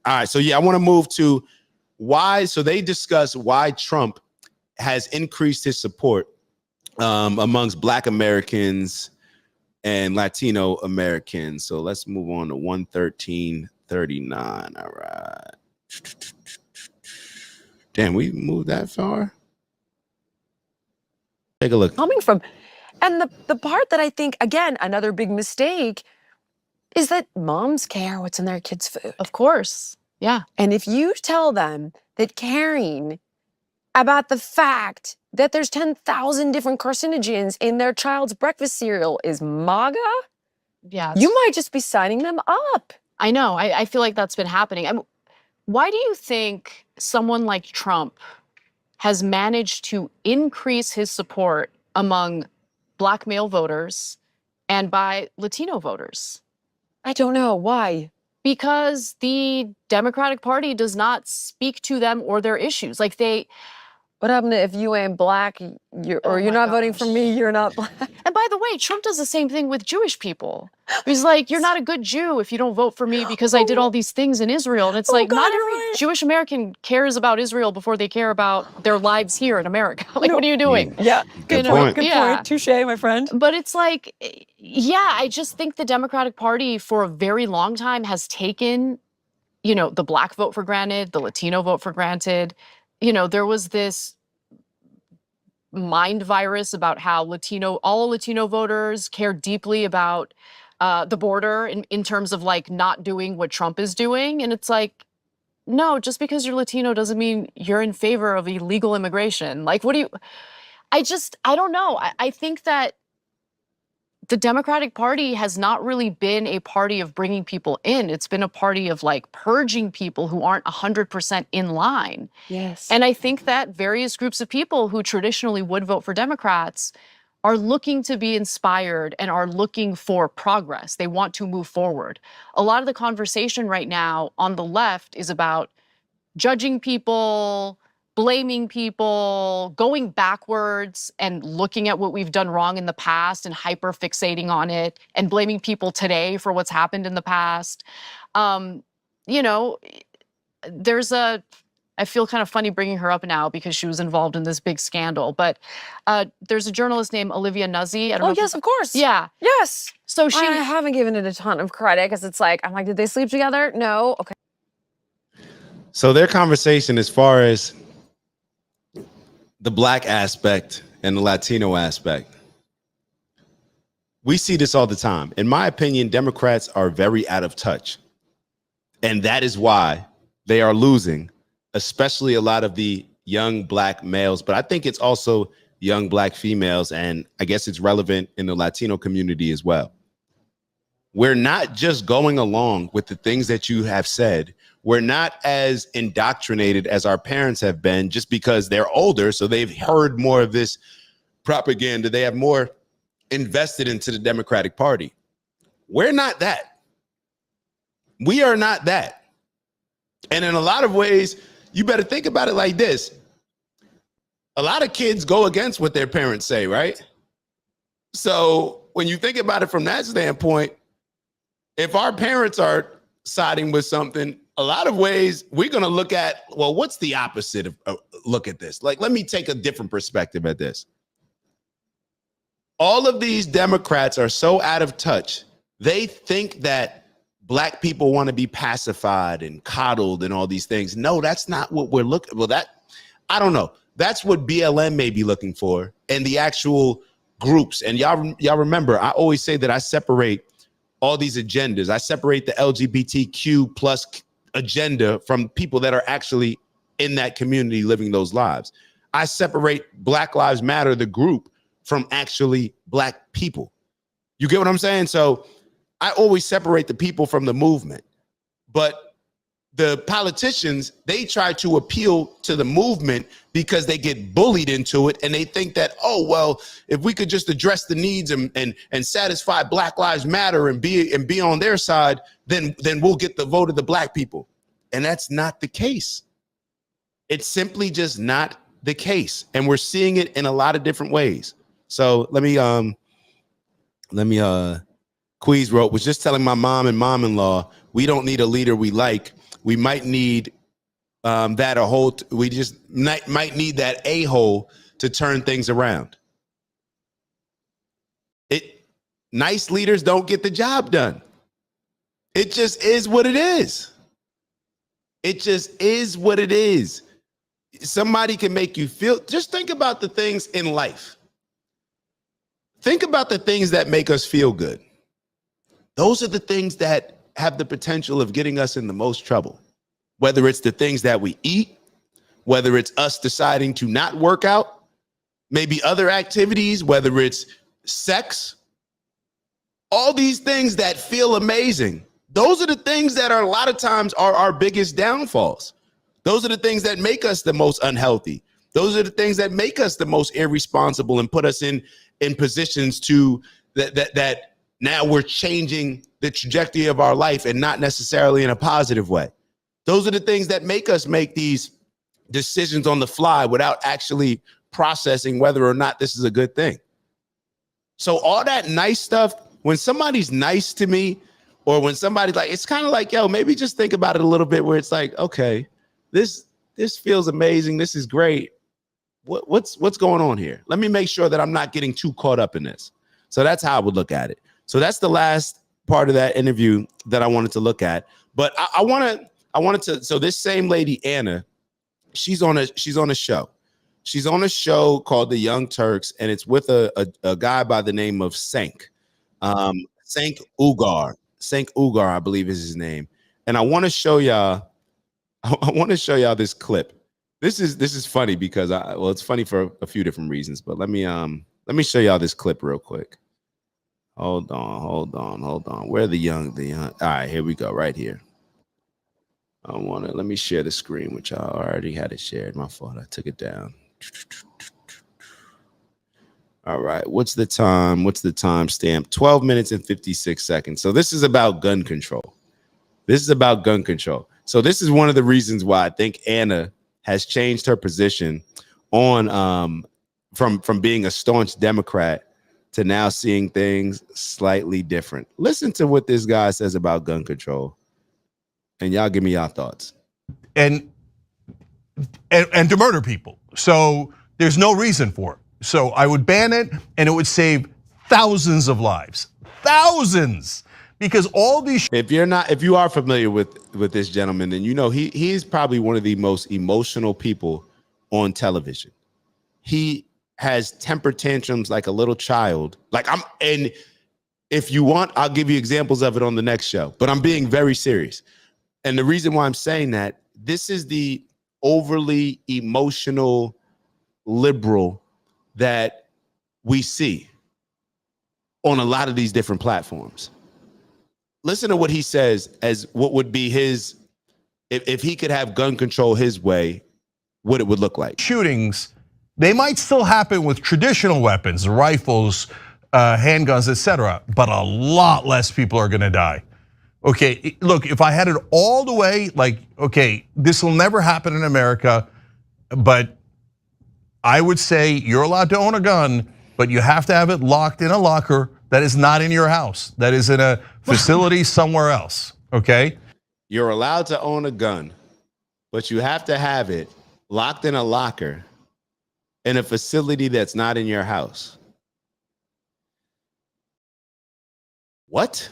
All right. So, I want to move to why. So they discuss why Trump has increased his support amongst Black Americans and Latino Americans. So let's move on to 11339. All right. Damn, we moved that far? Take a look. Coming from. And the part that I think, again, another big mistake is that moms care what's in their kids' food. Of course. Yeah. And if you tell them that caring about the fact that there's 10,000 different carcinogens in their child's breakfast cereal is MAGA, you might just be signing them up. I know. I feel like that's been happening. Why do you think someone like Trump has managed to increase his support among Black male voters and by Latino voters? I don't know. Why? Because the Democratic Party does not speak to them or their issues. Like what happened if you ain't Black, you're not voting for me, you're not Black? And by the way, Trump does the same thing with Jewish people. He's like, you're not a good Jew if you don't vote for me because I did all these things in Israel. And it's like, not every Jewish American cares about Israel before they care about their lives here in America. Like, what are you doing? Yeah, good point. Good point. Touche, my friend. But it's like, I just think the Democratic Party for a very long time has taken, the Black vote for granted, the Latino vote for granted. There was this mind virus about how all Latino voters care deeply about the border in terms of like not doing what Trump is doing. And it's like, no, just because you're Latino doesn't mean you're in favor of illegal immigration. Like, I don't know. I think that the Democratic Party has not really been a party of bringing people in. It's been a party of like purging people who aren't 100% in line. Yes. And I think that various groups of people who traditionally would vote for Democrats are looking to be inspired and are looking for progress. They want to move forward. A lot of the conversation right now on the left is about judging people, blaming people, going backwards and looking at what we've done wrong in the past and hyper fixating on it and blaming people today for what's happened in the past. I feel kind of funny bringing her up now because she was involved in this big scandal, but there's a journalist named Olivia Nuzzi. Oh, yes, of course. Yeah. Yes. So I haven't given it a ton of credit because it's like, I'm like, did they sleep together? No. Okay. So their conversation as far as the Black aspect and the Latino aspect, we see this all the time. In my opinion, Democrats are very out of touch. And that is why they are losing, especially a lot of the young Black males. But I think it's also young Black females. And I guess it's relevant in the Latino community as well. We're not just going along with the things that you have said. We're not as indoctrinated as our parents have been just because they're older. So they've heard more of this propaganda. They have more invested into the Democratic Party. We're not that. We are not that. And in a lot of ways, you better think about it like this. A lot of kids go against what their parents say, right? So when you think about it from that standpoint, if our parents are siding with something, a lot of ways we're going to look at, well, what's the opposite of look at this? Like, let me take a different perspective at this. All of these Democrats are so out of touch. They think that Black people want to be pacified and coddled and all these things. No, that's not what we're looking. Well, I don't know. That's what BLM may be looking for and the actual groups. And y'all remember, I always say that I separate all these agendas. I separate the LGBTQ plus agenda from people that are actually in that community living those lives. I separate Black Lives Matter, the group, from actually Black people. You get what I'm saying? So I always separate the people from the movement. But the politicians, they try to appeal to the movement because they get bullied into it. And they think that, oh, well, if we could just address the needs and satisfy Black Lives Matter and be on their side, then we'll get the vote of the Black people. And that's not the case. It's simply just not the case. And we're seeing it in a lot of different ways. So let me Queez wrote, was just telling my mom and mom-in-law, we don't need a leader we like. we might need we just might need that a-hole to turn things around. Nice leaders don't get the job done. It just is what it is. It just is what it is. Somebody can make you feel, just think about the things in life. Think about the things that make us feel good. Those are the things that have the potential of getting us in the most trouble. Whether it's the things that we eat, whether it's us deciding to not work out, maybe other activities, whether it's sex, all these things that feel amazing. Those are the things that are a lot of times are our biggest downfalls. Those are the things that make us the most unhealthy. Those are the things that make us the most irresponsible and put us in positions to that now we're changing the trajectory of our life and not necessarily in a positive way. Those are the things that make us make these decisions on the fly without actually processing whether or not this is a good thing. So all that nice stuff, when somebody's nice to me, or when somebody's like, it's kind of like, yo, maybe just think about it a little bit where it's like, okay, this feels amazing. This is great. What's going on here? Let me make sure that I'm not getting too caught up in this. So that's how I would look at it. So that's the last part of that interview that I wanted to look at. But I wanted to, so this same lady, Anna, she's on a show. She's on a show called The Young Turks, and it's with a guy by the name of Cenk Uygur. Cenk Uygur, I believe is his name. And I want to show y'all this clip. This is funny because it's funny for a few different reasons, but let me show y'all this clip real quick. Hold on. Where the young. All right, here we go, right here. Let me share the screen, which I already had it shared. My fault, I took it down. All right, what's the time? What's the time stamp? 12 minutes and 56 seconds. So this is about gun control. So this is one of the reasons why I think Anna has changed her position on from being a staunch Democrat to now seeing things slightly different. Listen to what this guy says about gun control, and y'all give me your thoughts. And to murder people. So there's no reason for it. So I would ban it, and it would save thousands of lives. Thousands. Because all these if you are familiar with this gentleman, then you know he is probably one of the most emotional people on television. He has temper tantrums like a little child. And if you want, I'll give you examples of it on the next show. But I'm being very serious. And the reason why I'm saying that, this is the overly emotional liberal that we see on a lot of these different platforms. Listen to what he says as what would be his, if he could have gun control his way, what it would look like. Shootings, they might still happen with traditional weapons, rifles, handguns, etc., but a lot less people are gonna die. Okay, look, if I had it all the way, like, okay, this will never happen in America, but I would say you're allowed to own a gun, but you have to have it locked in a locker that is not in your house, that is in a facility somewhere else, okay? You're allowed to own a gun, but you have to have it locked in a locker in a facility that's not in your house. What?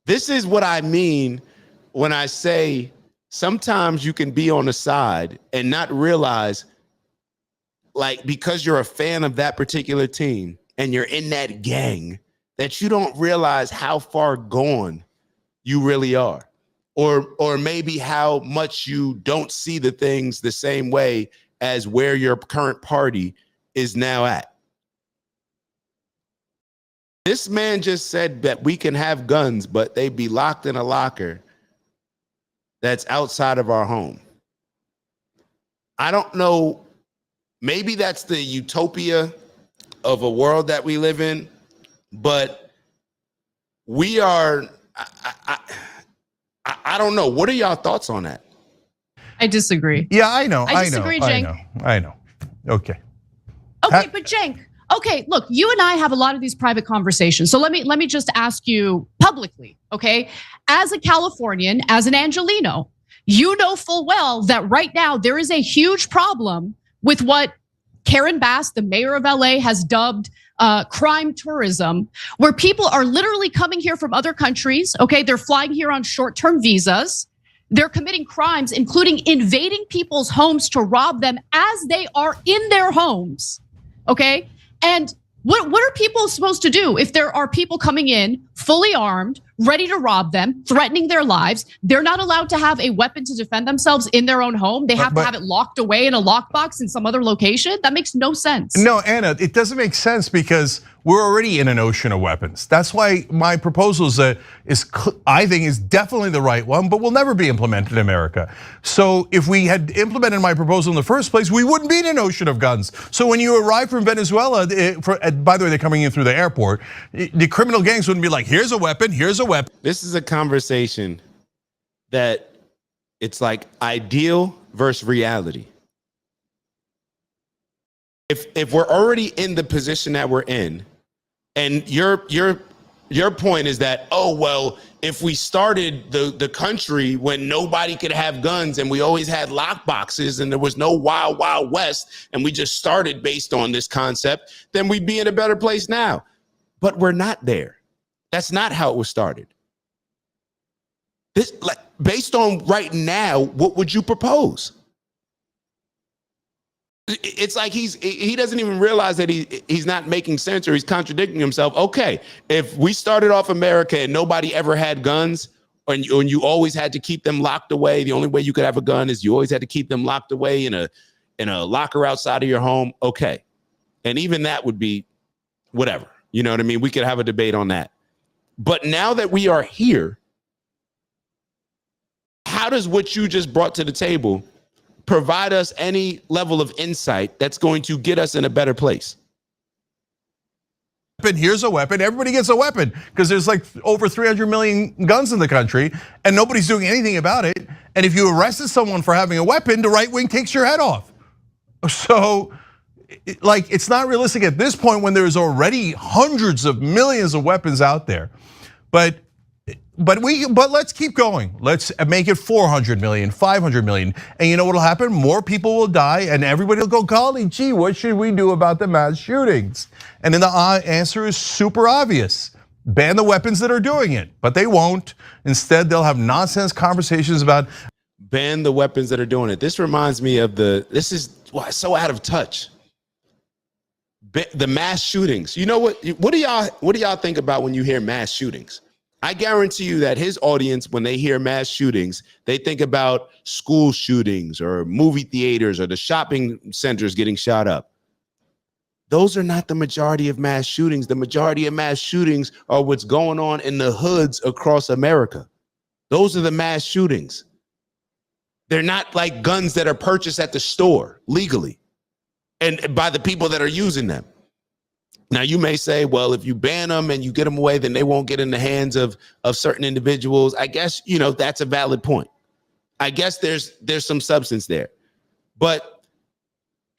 This is what I mean when I say sometimes you can be on the side and not realize, like, because you're a fan of that particular team and you're in that gang, that you don't realize how far gone you really are, or maybe how much you don't see the things the same way as where your current party is now at. This man just said that we can have guns, but they be locked in a locker that's outside of our home. I don't know. Maybe that's the utopia of a world that we live in, but we are, I don't know. What are y'all thoughts on that? I disagree. Yeah, I know. I disagree, Cenk. I know. Okay. Okay, but Cenk, Okay, look, you and I have a lot of these private conversations. So let me just ask you publicly, okay? As a Californian, as an Angelino, you know full well that right now there is a huge problem with what Karen Bass, the mayor of LA, has dubbed crime tourism, where people are literally coming here from other countries, okay? They're flying here on short-term visas. They're committing crimes, including invading people's homes to rob them as they are in their homes, okay? And what are people supposed to do if there are people coming in fully armed, ready to rob them, threatening their lives? They're not allowed to have a weapon to defend themselves in their own home. They have to have it locked away in a lockbox in some other location. That makes no sense. No, Anna, it doesn't make sense because we're already in an ocean of weapons. That's why my proposal I think is definitely the right one, but will never be implemented in America. So if we had implemented my proposal in the first place, we wouldn't be in an ocean of guns. So when you arrive from Venezuela, by the way, they're coming in through the airport, the criminal gangs wouldn't be like, here's a weapon, here's a weapon. This is a conversation that it's like ideal versus reality. If we're already in the position that we're in, and your point is that, oh, well, if we started the country when nobody could have guns and we always had lock boxes and there was no wild, wild west, and we just started based on this concept, then we'd be in a better place now. But we're not there. That's not how it was started. This, like, based on right now, what would you propose? It's like he doesn't even realize that he's not making sense or he's contradicting himself. Okay, if we started off America and nobody ever had guns, and you always had to keep them locked away, the only way you could have a gun is you always had to keep them locked away in a locker outside of your home. Okay, and even that would be whatever. You know what I mean? We could have a debate on that. But now that we are here, how does what you just brought to the table provide us any level of insight that's going to get us in a better place? Here's a weapon. Everybody gets a weapon because there's like over 300 million guns in the country and nobody's doing anything about it. And if you arrested someone for having a weapon, the right wing takes your head off. So like, it's not realistic at this point when there's already hundreds of millions of weapons out there. But let's keep going. Let's make it 400 million, 500 million. And you know what'll happen? More people will die and everybody will go, golly gee, what should we do about the mass shootings? And then the answer is super obvious. Ban the weapons that are doing it, but they won't. Instead, they'll have nonsense conversations about ban the weapons that are doing it. This reminds me of this is why so out of touch. The mass shootings. You know what do y'all think about when you hear mass shootings? I guarantee you that his audience, when they hear mass shootings, they think about school shootings or movie theaters or the shopping centers getting shot up. Those are not the majority of mass shootings. The majority of mass shootings are what's going on in the hoods across America. Those are the mass shootings. They're not like guns that are purchased at the store legally and by the people that are using them. Now, you may say, well, if you ban them and you get them away, then they won't get in the hands of certain individuals. I guess, that's a valid point. I guess there's some substance there. But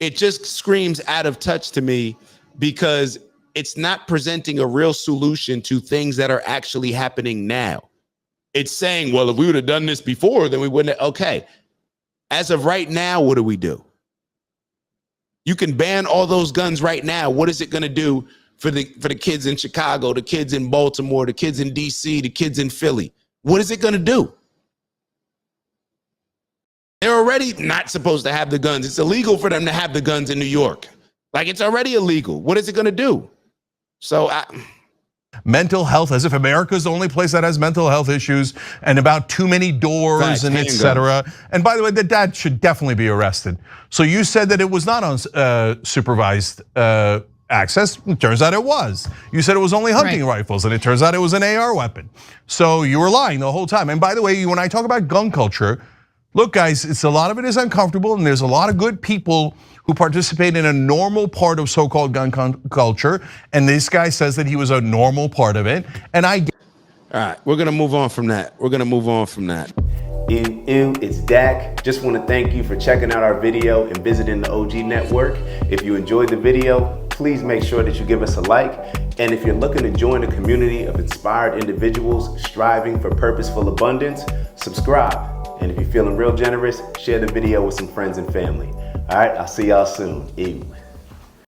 it just screams out of touch to me because it's not presenting a real solution to things that are actually happening now. It's saying, well, if we would have done this before, then we wouldn't have. Okay. As of right now, what do we do? You can ban all those guns right now. What is it going to do for the kids in Chicago, the kids in Baltimore, the kids in DC, the kids in Philly? What is it going to do? They're already not supposed to have the guns. It's illegal for them to have the guns in New York. Like, it's already illegal. What is it going to do? So mental health, as if America is the only place that has mental health issues and about too many doors and etc. And by the way, the dad should definitely be arrested. So you said that it was not unsupervised access. It turns out it was. You said it was only hunting rifles, and it turns out it was an AR weapon. So you were lying the whole time. And by the way, when I talk about gun culture, look, guys, a lot of it is uncomfortable, and there's a lot of good people who participate in a normal part of so-called gun culture, and this guy says that he was a normal part of it, and all right, we're gonna move on from that. It's Dak. Just want to thank you for checking out our video and visiting the OG Network. If you enjoyed the video, please please make sure that you give us a like. And if you're looking to join a community of inspired individuals striving for purposeful abundance, subscribe. And if you're feeling real generous, share the video with some friends and family. All right, I'll see y'all soon. Ew.